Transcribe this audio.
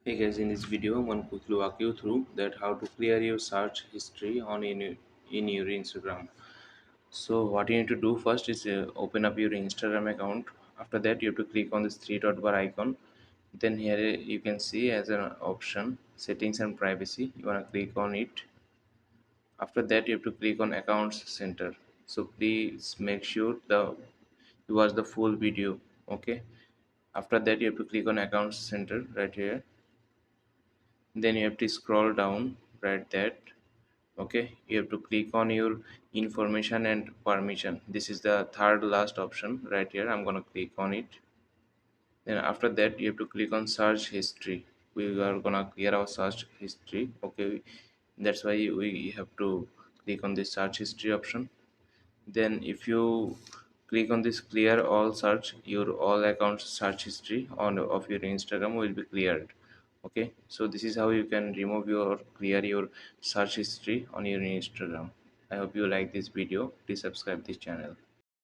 Hey guys, in this video, I'm going to quickly walk you through that how to clear your search history in your Instagram. So what you need to do first is open up your Instagram account. After that, you have to click on this three dot bar icon. Then here you can see as an option settings and privacy. You want to click on it. After that, you have to click on accounts center. So please make sure you watch the full video. Okay. After that, you have to click on accounts center right here. Then you have to scroll down right that. Okay, you have to click on your information and permission. This is the third last option right here. I'm gonna click on it. Then after that, you have to click on search history. We are gonna clear our search history. Okay, that's why we have to click on this search history option. Then if you click on this clear all search, your all accounts search history on of your Instagram will be cleared. Okay, so this is how you can remove your clear your search history on your Instagram. I hope you like this video. Please subscribe this channel.